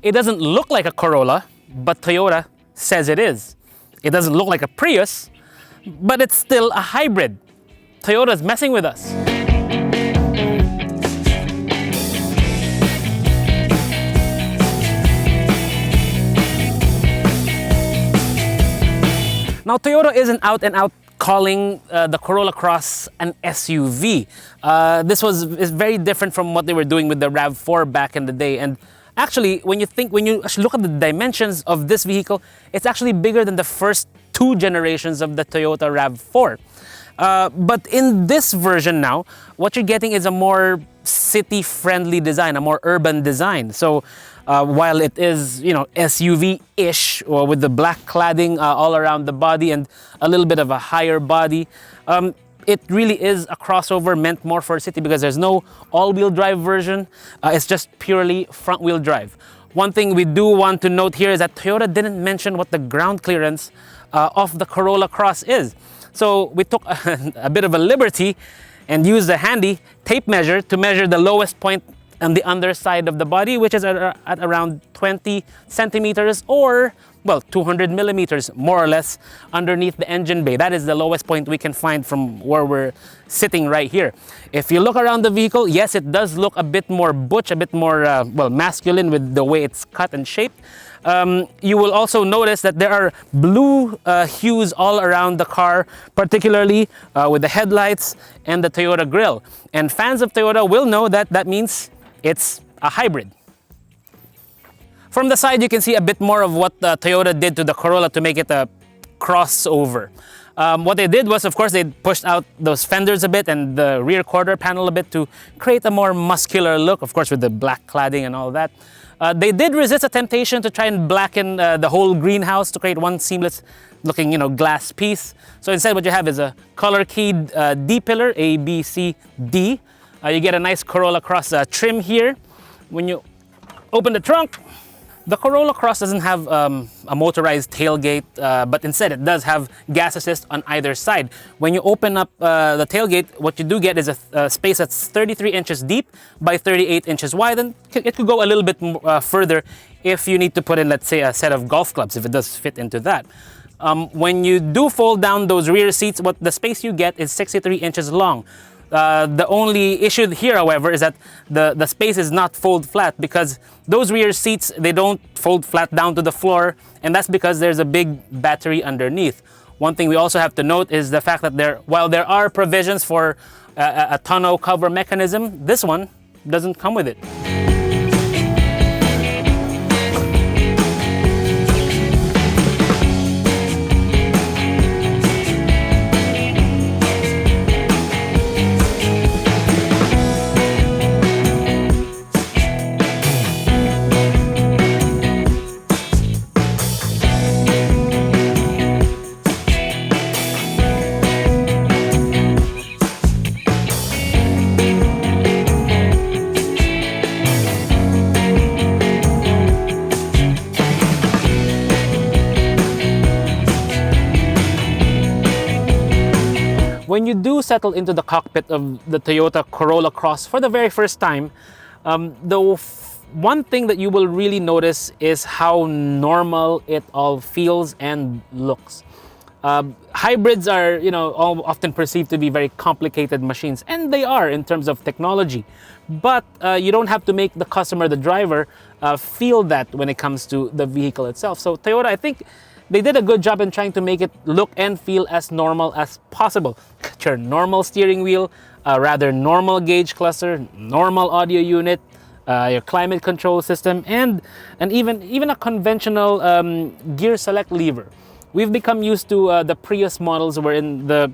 It doesn't look like a Corolla, but Toyota says it is. It doesn't look like a Prius, but it's still a hybrid. Toyota's messing with us. Now, Toyota isn't out and out calling the Corolla Cross an SUV. This is very different from what they were doing with the RAV4 back in the day. And actually, when you look at the dimensions of this vehicle, it's actually bigger than the first two generations of the Toyota RAV4. But in this version now, what you're getting is a more city-friendly design, a more urban design. So while it is, SUV-ish, or with the black cladding all around the body and a little bit of a higher body, it really is a crossover meant more for city because there's no all-wheel drive version. It's just purely front-wheel drive. One thing we do want to note here is that Toyota didn't mention what the ground clearance of the Corolla Cross is. So we took a bit of a liberty and used a handy tape measure to measure the lowest point on the underside of the body, which is at around 20 centimeters or, 200 millimeters, more or less, underneath the engine bay. That is the lowest point we can find from where we're sitting right here. If you look around the vehicle, yes, it does look a bit more butch, a bit more, masculine with the way it's cut and shaped. You will also notice that there are blue hues all around the car, particularly with the headlights and the Toyota grille. And fans of Toyota will know that that means it's a hybrid. From the side, you can see a bit more of what Toyota did to the Corolla to make it a crossover. What they did was, of course, they pushed out those fenders a bit and the rear quarter panel a bit to create a more muscular look, of course, with the black cladding and all that. They did resist a temptation to try and blacken the whole greenhouse to create one seamless looking, glass piece. So instead what you have is a color-keyed D pillar, A, B, C, D. You get a nice Corolla Cross trim here. When you open the trunk, the Corolla Cross doesn't have a motorized tailgate, but instead it does have gas assist on either side. When you open up the tailgate, what you do get is a space that's 33 inches deep by 38 inches wide, and it could go a little bit further if you need to put in, let's say, a set of golf clubs, if it does fit into that. When you do fold down those rear seats, what the space you get is 63 inches long. The only issue here, however, is that the space is not fold flat because those rear seats, they don't fold flat down to the floor, and that's because there's a big battery underneath. One thing we also have to note is the fact that while there are provisions for a tonneau cover mechanism, this one doesn't come with it. When you do settle into the cockpit of the Toyota Corolla Cross for the very first time, one thing that you will really notice is how normal it all feels and looks. Hybrids are, often perceived to be very complicated machines, and they are in terms of technology. But you don't have to make the customer, the driver, feel that when it comes to the vehicle itself. So Toyota, I think, they did a good job in trying to make it look and feel as normal as possible. Got your normal steering wheel, a rather normal gauge cluster, normal audio unit, your climate control system, and even a conventional gear select lever. We've become used to the Prius models wherein the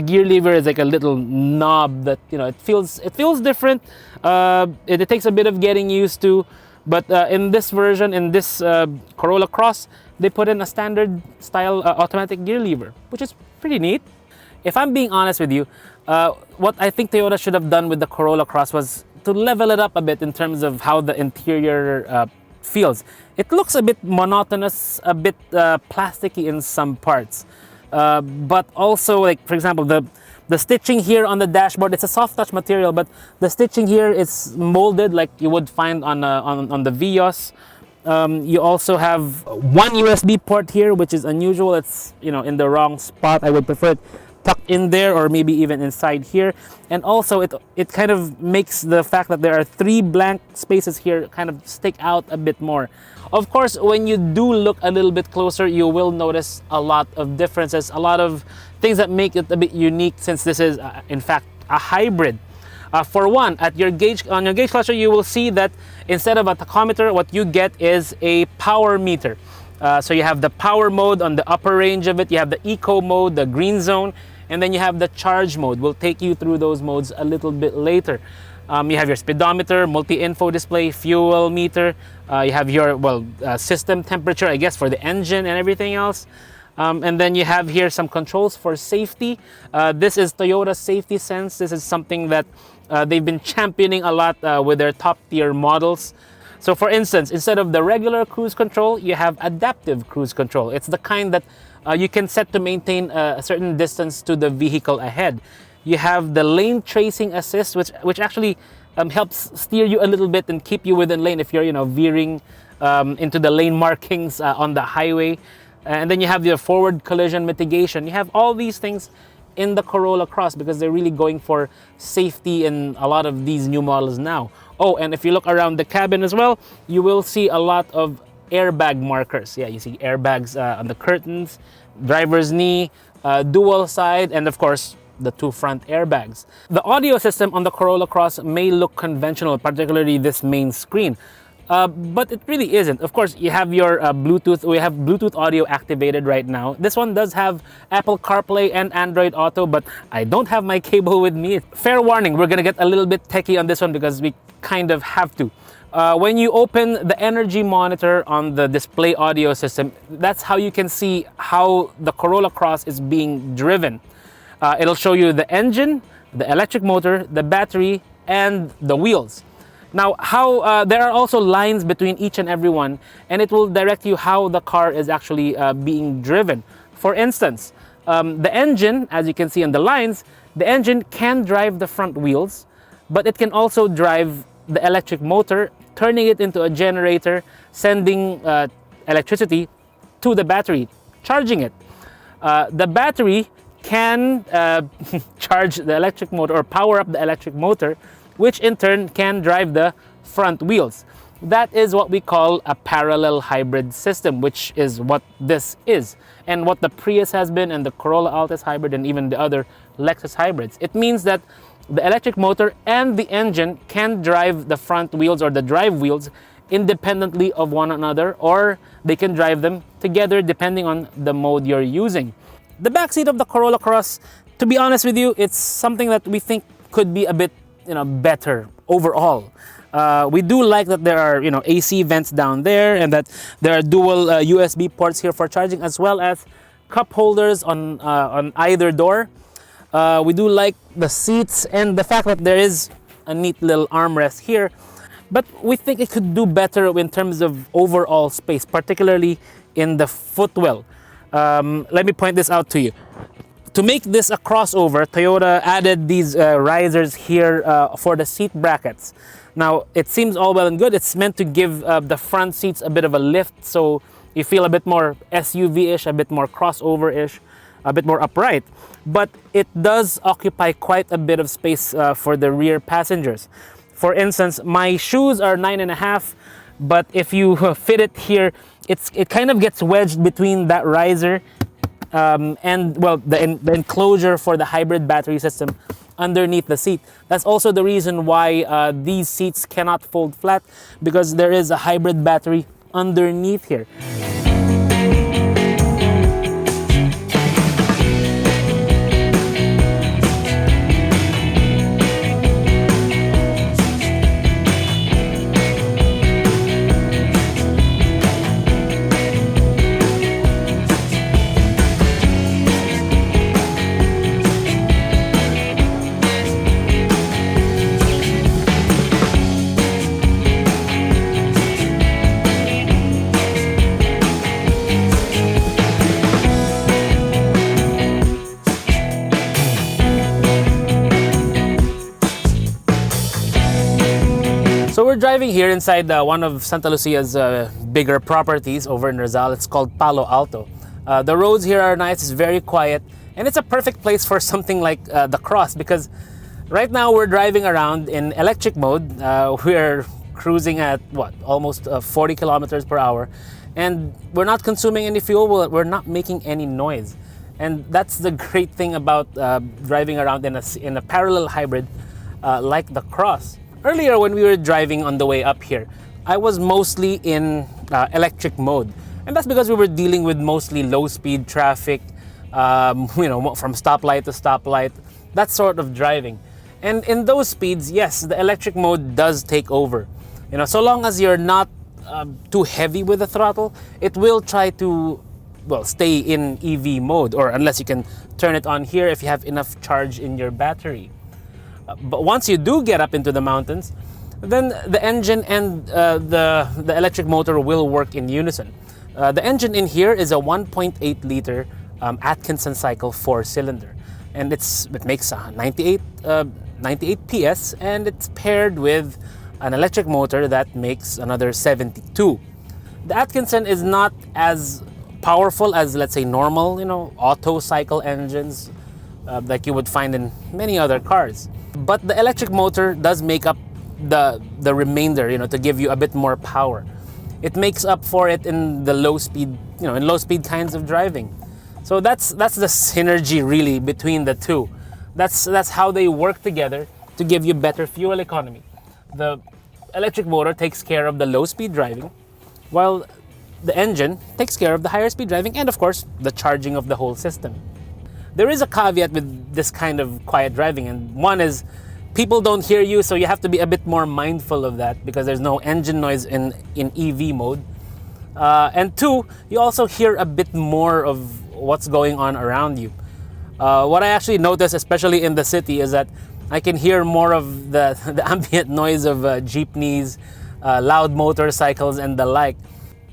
gear lever is like a little knob that, it feels different. It takes a bit of getting used to. But in this version, in this Corolla Cross, they put in a standard style automatic gear lever, which is pretty neat. If I'm being honest with you, what I think Toyota should have done with the Corolla Cross was to level it up a bit in terms of how the interior feels. It looks a bit monotonous, a bit plasticky in some parts. But also, like, for example, the stitching here on the dashboard, it's a soft touch material, but the stitching here is molded like you would find on the Vios. You also have one USB port here, which is unusual. It's in the wrong spot. I would prefer it tucked in there, or maybe even inside here. And also it kind of makes the fact that there are 3 blank spaces here kind of stick out a bit more. Of course, when you do look a little bit closer, you will notice a lot of differences, a lot of things that make it a bit unique, since this is in fact a hybrid. For one, on your gauge cluster, you will see that instead of a tachometer, what you get is a power meter. So you have the power mode on the upper range of it, you have the eco mode, the green zone, and then you have the charge mode. We'll take you through those modes a little bit later. You have your speedometer, multi-info display, fuel meter, you have your system temperature, I guess, for the engine and everything else. And then you have here some controls for safety. This is Toyota Safety Sense. This is something that they've been championing a lot with their top tier models. So for instance, instead of the regular cruise control, you have adaptive cruise control. It's the kind that you can set to maintain a certain distance to the vehicle ahead. You have the lane tracing assist, which actually helps steer you a little bit and keep you within lane if you're veering into the lane markings on the highway. And then you have your forward collision mitigation. You have all these things in the Corolla Cross because they're really going for safety in a lot of these new models now. Oh, and if you look around the cabin as well, you will see a lot of airbag markers. Yeah, you see airbags on the curtains, driver's knee, dual side, and of course, the 2 front airbags. The audio system on the Corolla Cross may look conventional, particularly this main screen. But it really isn't. Of course, you have your Bluetooth. We have Bluetooth audio activated right now. This one does have Apple CarPlay and Android Auto, but I don't have my cable with me. Fair warning, we're gonna get a little bit techie on this one because we kind of have to. When you open the energy monitor on the display audio system, that's how you can see how the Corolla Cross is being driven. It'll show you the engine, the electric motor, the battery, and the wheels. Now, there are also lines between each and every one, and it will direct you how the car is actually being driven. For instance, the engine, as you can see on the lines, the engine can drive the front wheels, but it can also drive the electric motor, turning it into a generator, sending electricity to the battery, charging it. The battery can charge the electric motor or power up the electric motor, which in turn can drive the front wheels. That is what we call a parallel hybrid system, which is what this is, and what the Prius has been, and the Corolla Altis hybrid, and even the other Lexus hybrids. It means that the electric motor and the engine can drive the front wheels or the drive wheels independently of one another, or they can drive them together depending on the mode you're using. The backseat of the Corolla Cross, to be honest with you, it's something that we think could be a bit better overall. We do like that there are AC vents down there, and that there are dual USB ports here for charging, as well as cup holders on either door. We do like the seats and the fact that there is a neat little armrest here, but we think it could do better in terms of overall space, particularly in the footwell. Let me point this out to you. To make this a crossover, Toyota added these risers here for the seat brackets. Now, it seems all well and good. It's meant to give the front seats a bit of a lift, so you feel a bit more SUV-ish, a bit more crossover-ish, a bit more upright. But it does occupy quite a bit of space for the rear passengers. For instance, my shoes are 9.5, but if you fit it here, it kind of gets wedged between that riser and the enclosure for the hybrid battery system underneath the seat. That's also the reason why these seats cannot fold flat, because there is a hybrid battery underneath here. driving here inside one of Santa Lucia's bigger properties over in Rizal. It's called Palo Alto. The roads here are nice, it's very quiet, and it's a perfect place for something like the Cross, because right now we're driving around in electric mode. We're cruising at almost 40 kilometers per hour, and we're not consuming any fuel, we're not making any noise. And that's the great thing about driving around in a parallel hybrid like the Cross. Earlier when we were driving on the way up here, I was mostly in electric mode. And that's because we were dealing with mostly low-speed traffic, from stoplight to stoplight, that sort of driving. And in those speeds, yes, the electric mode does take over. So long as you're not too heavy with the throttle, it will try to, stay in EV mode, or unless you can turn it on here if you have enough charge in your battery. But once you do get up into the mountains, then the engine and the electric motor will work in unison. The engine in here is a 1.8 liter Atkinson cycle 4-cylinder, and it makes 98 PS, and it's paired with an electric motor that makes another 72. The Atkinson is not as powerful as, let's say, normal, auto cycle engines like you would find in many other cars. But the electric motor does make up the remainder, to give you a bit more power. It makes up for it in the low speed, in low speed kinds of driving. So that's the synergy really between the two. That's how they work together to give you better fuel economy. The electric motor takes care of the low speed driving, while the engine takes care of the higher speed driving and, of course, the charging of the whole system. There is a caveat with this kind of quiet driving, and one is people don't hear you, so you have to be a bit more mindful of that because there's no engine noise in EV mode. And two, you also hear a bit more of what's going on around you. What I actually notice, especially in the city, is that I can hear more of the ambient noise of jeepneys, loud motorcycles, and the like.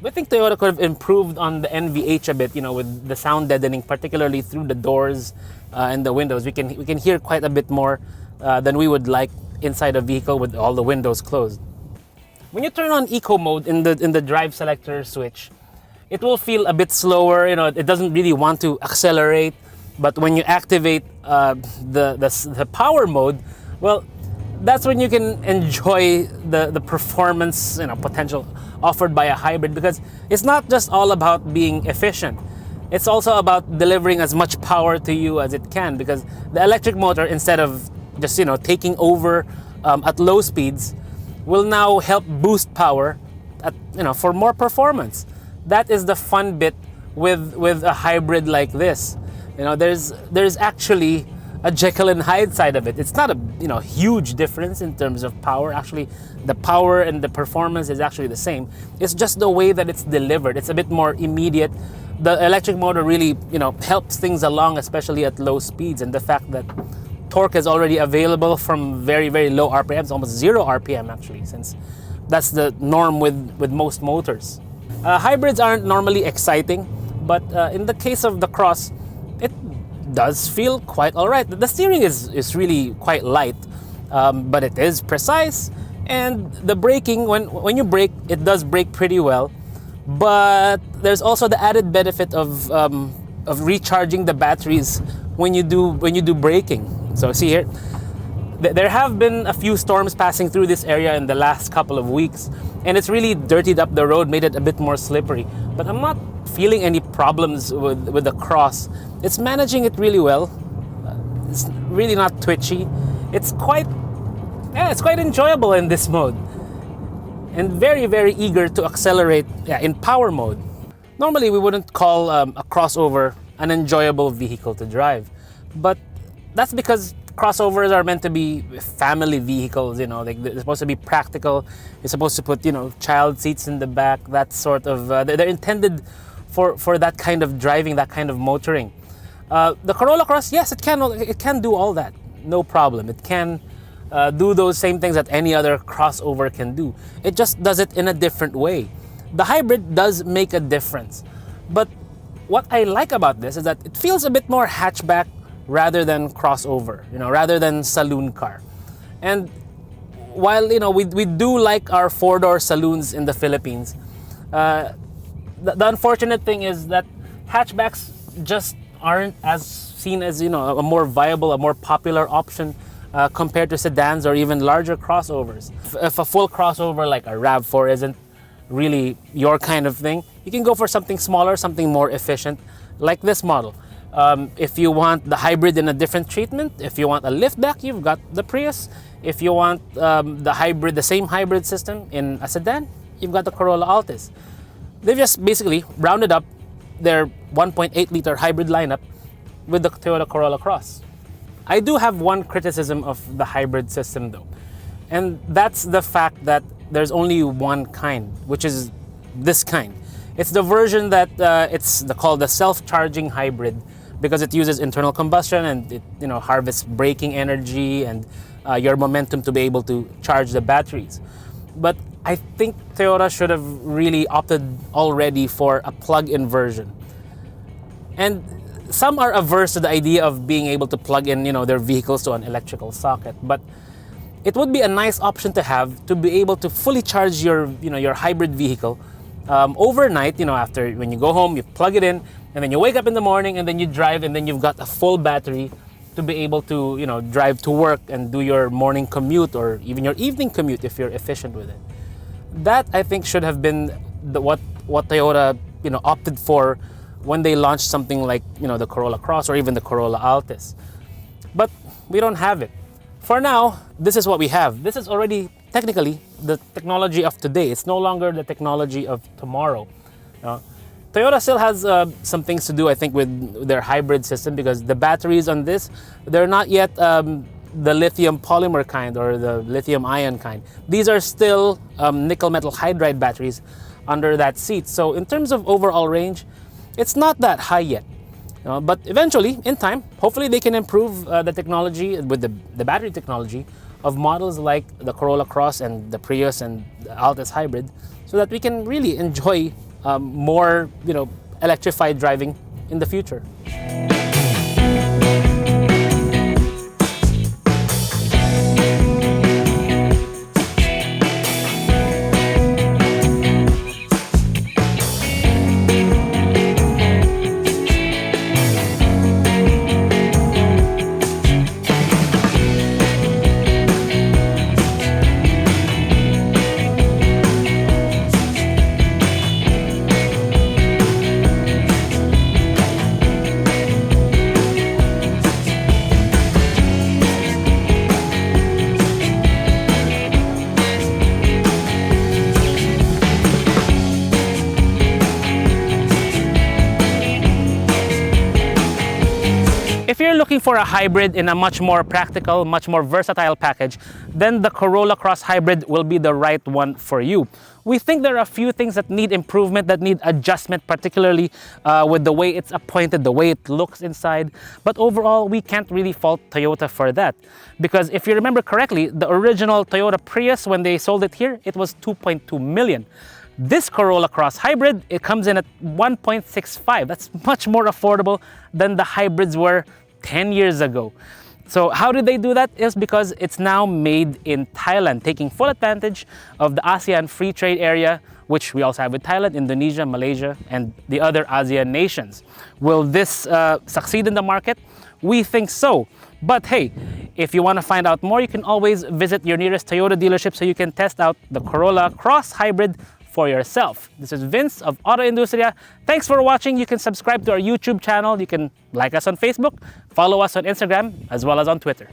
I think Toyota could have improved on the NVH a bit, with the sound deadening, particularly through the doors and the windows. We can hear quite a bit more than we would like inside a vehicle with all the windows closed. When you turn on eco mode in the drive selector switch, it will feel a bit slower. It doesn't really want to accelerate. But when you activate the power mode, that's when you can enjoy the performance potential offered by a hybrid, because it's not just all about being efficient. It's also about delivering as much power to you as it can, because the electric motor, instead of just taking over at low speeds, will now help boost power at for more performance. That is the fun bit with a hybrid like this. There's actually a Jekyll and Hyde side of it. It's not a huge difference in terms of power. Actually, the power and the performance is actually the same. It's just the way that it's delivered. It's a bit more immediate. The electric motor really helps things along, especially at low speeds, and the fact that torque is already available from very, very low RPMs, almost 0 RPM actually, since that's the norm with most motors. Hybrids aren't normally exciting, but in the case of the Cross, it does feel quite all right. The steering is really quite light, but it is precise, and the braking, when you brake, it does brake pretty well. But there's also the added benefit of recharging the batteries when you do braking. So see here, there have been a few storms passing through this area in the last couple of weeks, and it's really dirtied up the road, made it a bit more slippery. But I'm not feeling any problems with the Cross. It's managing it really well. It's really not twitchy. It's quite enjoyable in this mode, and very, very eager to accelerate in power mode. Normally, we wouldn't call a crossover an enjoyable vehicle to drive, but that's because crossovers are meant to be family vehicles. They're supposed to be practical. You're supposed to put child seats in the back. That sort of they're intended for that kind of driving, that kind of motoring. The Corolla Cross, yes, it can do all that, no problem. It can do those same things that any other crossover can do. It just does it in a different way. The hybrid does make a difference, but what I like about this is that it feels a bit more hatchback rather than crossover, rather than saloon car. And while we do like our four-door saloons in the Philippines, the unfortunate thing is that hatchbacks just aren't as seen as a more viable, a more popular option compared to sedans or even larger crossovers. If a full crossover like a RAV4 isn't really your kind of thing, you can go for something smaller, something more efficient, like this model. If you want the hybrid in a different treatment, if you want a liftback, you've got the Prius. If you want the same hybrid system in a sedan, you've got the Corolla Altis. They've just basically rounded up their 1.8 liter hybrid lineup with the Toyota Corolla Cross. I do have one criticism of the hybrid system though, and that's the fact that there's only one kind, which is this kind. It's the version that it's called the self-charging hybrid, because it uses internal combustion and it harvests braking energy and your momentum to be able to charge the batteries. But I think Toyota should have really opted already for a plug-in version. And some are averse to the idea of being able to plug in their vehicles to an electrical socket, but it would be a nice option to have, to be able to fully charge your hybrid vehicle overnight. After when you go home, you plug it in, and then you wake up in the morning, and then you drive, and then you've got a full battery to be able to drive to work and do your morning commute or even your evening commute if you're efficient with it. That, I think, should have been what Toyota opted for when they launched something like the Corolla Cross or even the Corolla Altis. But we don't have it. For now, this is what we have. This is already technically the technology of today. It's no longer the technology of tomorrow. Toyota still has some things to do, I think, with their hybrid system, because the batteries on this, they're not yet the lithium polymer kind or the lithium ion kind. These are still nickel metal hydride batteries under that seat. So in terms of overall range, it's not that high yet. But eventually, in time, hopefully they can improve the technology with the battery technology of models like the Corolla Cross and the Prius and the Altis Hybrid, so that we can really enjoy more electrified driving in the future. If you're looking for a hybrid in a much more practical, much more versatile package, then the Corolla Cross Hybrid will be the right one for you. We think there are a few things that need improvement, that need adjustment, particularly with the way it's appointed, the way it looks inside. But overall, we can't really fault Toyota for that. Because if you remember correctly, the original Toyota Prius, when they sold it here, it was 2.2 million. This Corolla Cross Hybrid, it comes in at 1.65. That's much more affordable than the hybrids were 10 years ago. So how did they do that? Is because it's now made in Thailand, taking full advantage of the ASEAN free trade area, which we also have with Thailand, Indonesia, Malaysia, and the other ASEAN nations. Will this succeed in the market? We think so. But hey, if you want to find out more, you can always visit your nearest Toyota dealership so you can test out the Corolla Cross Hybrid for yourself. This is Vince of AutoIndustriya. Thanks for watching. You can subscribe to our YouTube channel. You can like us on Facebook, follow us on Instagram, as well as on Twitter.